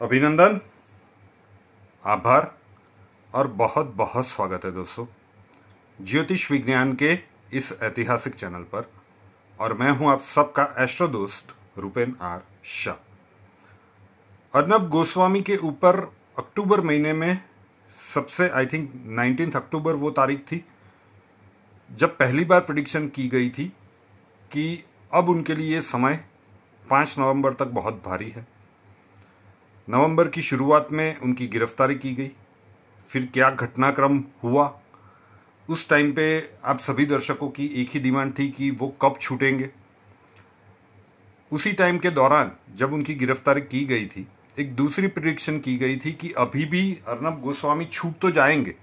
अभिनंदन, आभार और बहुत बहुत स्वागत है दोस्तों ज्योतिष विज्ञान के इस ऐतिहासिक चैनल पर। और मैं हूं आप सबका एस्ट्रो दोस्त रूपेन आर शाह। अर्नब गोस्वामी के ऊपर अक्टूबर महीने में सबसे आई थिंक 19 अक्टूबर वो तारीख थी जब पहली बार प्रेडिक्शन की गई थी कि अब उनके लिए समय 5 नवंबर तक बहुत भारी है। नवंबर की शुरुआत में उनकी गिरफ्तारी की गई। फिर क्या घटनाक्रम हुआ, उस टाइम पे आप सभी दर्शकों की एक ही डिमांड थी कि वो कब छूटेंगे। उसी टाइम के दौरान जब उनकी गिरफ्तारी की गई थी, एक दूसरी प्रेडिक्शन की गई थी कि अभी भी अर्नब गोस्वामी छूट तो जाएंगे,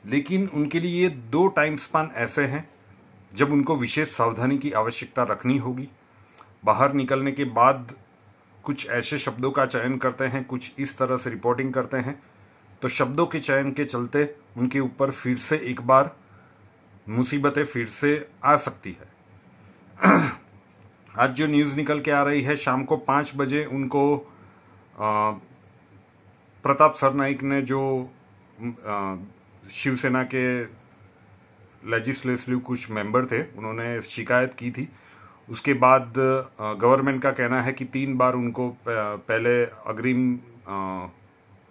लेकिन उनके लिए 2 टाइम स्पान ऐसे हैं जब उनको विशेष सावधानी की आवश्यकता रखनी होगी। बाहर निकलने के बाद कुछ ऐसे शब्दों का चयन करते हैं, कुछ इस तरह से रिपोर्टिंग करते हैं, तो शब्दों के चयन के चलते उनके ऊपर फिर से एक बार मुसीबतें फिर से आ सकती है। आज जो न्यूज़ निकल के आ रही है, शाम को 5 बजे उनको प्रताप सरनाइक ने, जो शिवसेना के लेजिस्लेटिव कुछ मेंबर थे, उन्होंने शिकायत की थी। उसके बाद गवर्नमेंट का कहना है कि 3 बार उनको पहले अग्रिम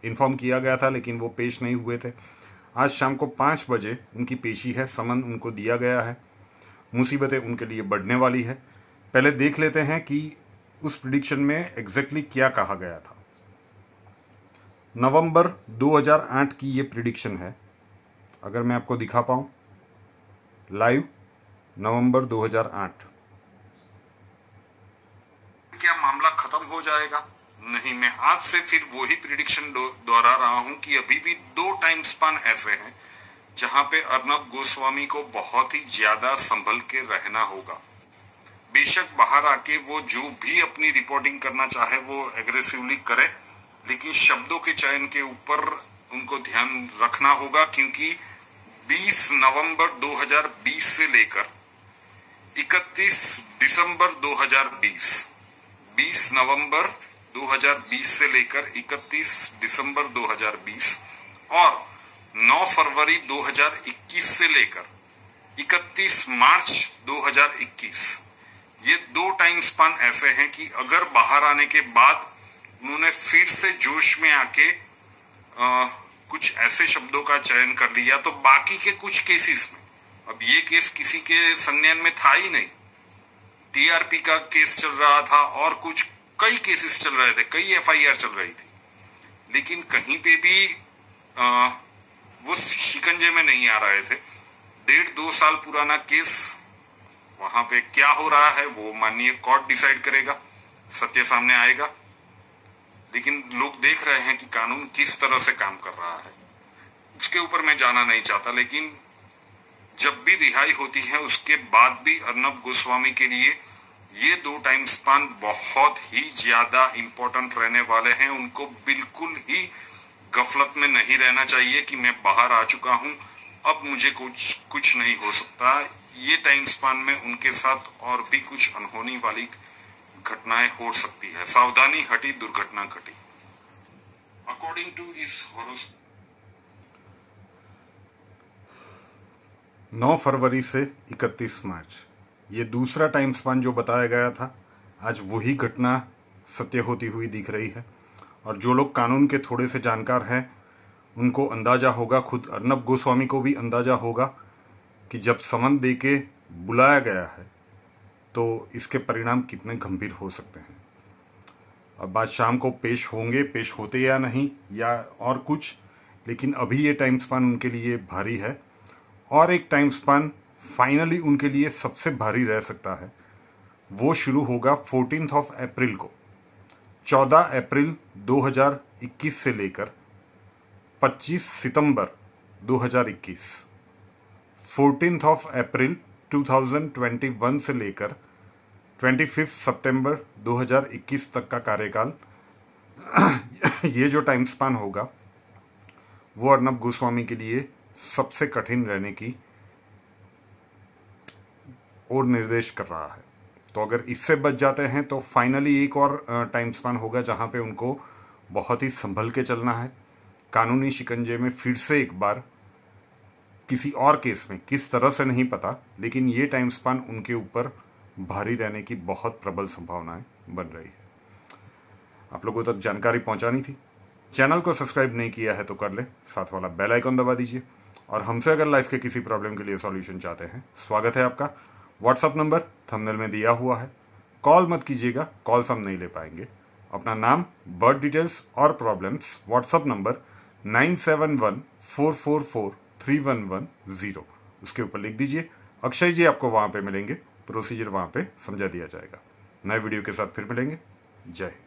इन्फॉर्म किया गया था, लेकिन वो पेश नहीं हुए थे। आज शाम को 5 बजे उनकी पेशी है, समन उनको दिया गया है। मुसीबतें उनके लिए बढ़ने वाली है। पहले देख लेते हैं कि उस प्रेडिक्शन में एग्जैक्टली क्या कहा गया था। नवंबर 2008 की ये प्रेडिक्शन है। अगर मैं आपको दिखा पाऊं लाइव, नवंबर 2008। क्या मामला खत्म हो जाएगा? नहीं, मैं आज से फिर वही प्रेडिक्शन दोहरा रहा हूं कि अभी भी 2 टाइम स्पान ऐसे हैं जहां पे अर्नब गोस्वामी को बहुत ही ज्यादा संभल के रहना होगा। बेशक बाहर आके वो जो भी अपनी रिपोर्टिंग करना चाहे वो एग्रेसिवली करे, लेकिन शब्दों के चयन के ऊपर उनको ध्यान रखना होगा, क्योंकि 20 नवंबर 2020 से लेकर 31 दिसंबर 2020 नवंबर 2020 से लेकर 31 दिसंबर 2020 और 9 फरवरी 2021 से लेकर 31 मार्च 2021, ये 2 टाइम स्पान ऐसे हैं कि अगर बाहर आने के बाद उन्होंने फिर से जोश में आके कुछ ऐसे शब्दों का चयन कर लिया, तो बाकी के कुछ केसेस में, अब ये केस किसी के संज्ञान में था ही नहीं, टीआरपी का केस चल रहा था और कुछ कई केसेस चल रहे थे, कई एफआईआर चल रही थी, लेकिन कहीं पे भी वो शिकंजे में नहीं आ रहे थे। 1.5-2 साल पुराना केस, वहां पे क्या हो रहा है वो माननीय कोर्ट डिसाइड करेगा, सत्य सामने आएगा। लेकिन लोग देख रहे हैं कि कानून किस तरह से काम कर रहा है, उसके ऊपर मैं जाना नहीं चाहता। लेकिन जब भी रिहाई होती है उसके बाद भी अर्नब गोस्वामी के लिए ये 2 टाइम स्पान बहुत ही ज्यादा इंपॉर्टेंट रहने वाले हैं। उनको बिल्कुल ही गफलत में नहीं रहना चाहिए कि मैं बाहर आ चुका हूं, अब मुझे कुछ नहीं हो सकता। ये टाइम स्पान में उनके साथ और भी कुछ अनहोनी वाली घटनाएं हो सकती है। सावधानी हटी, दुर्घटना घटी। अकॉर्डिंग टू इस हॉरोस्कोप 9 फरवरी से 31 मार्च, ये दूसरा टाइम स्पान जो बताया गया था, आज वही घटना सत्य होती हुई दिख रही है। और जो लोग कानून के थोड़े से जानकार हैं उनको अंदाजा होगा, खुद अर्नब गोस्वामी को भी अंदाजा होगा कि जब समन दे के बुलाया गया है तो इसके परिणाम कितने गंभीर हो सकते हैं। अब आज शाम को पेश होंगे, पेश होते या नहीं या और कुछ, लेकिन अभी ये टाइम स्पान उनके लिए भारी है। और एक टाइम स्पान फाइनली उनके लिए सबसे भारी रह सकता है, वो शुरू होगा 14 अप्रैल को। 14 अप्रैल 2021 से लेकर 25 सितंबर 2021, 14 अप्रैल 2021 से लेकर 25 सितंबर 2021 तक का कार्यकाल, ये जो टाइम स्पान होगा वो अर्नब गोस्वामी के लिए सबसे कठिन रहने की ओर निर्देश कर रहा है। तो अगर इससे बच जाते हैं तो फाइनली एक और टाइम स्पान होगा जहां पे उनको बहुत ही संभल के चलना है। कानूनी शिकंजे में फिर से एक बार किसी और केस में, किस तरह से नहीं पता, लेकिन ये टाइम स्पान उनके ऊपर भारी रहने की बहुत प्रबल संभावनाएं बन रही है। आप लोगों तक जानकारी पहुंचानी थी। चैनल को सब्सक्राइब नहीं किया है तो कर ले, साथ वाला बेल आइकन दबा दीजिए। और हमसे अगर लाइफ के किसी प्रॉब्लम के लिए सॉल्यूशन चाहते हैं, स्वागत है आपका। व्हाट्सअप नंबर थंबनेल में दिया हुआ है। कॉल मत कीजिएगा, कॉल्स हम नहीं ले पाएंगे। अपना नाम, बर्थ डिटेल्स और प्रॉब्लम्स व्हाट्सअप नंबर 9714443110 उसके ऊपर लिख दीजिए। अक्षय जी आपको वहां पे मिलेंगे। प्रोसीजर वहां पे समझा दिया जाएगा। नए वीडियो के साथ फिर मिलेंगे। जय हिंद।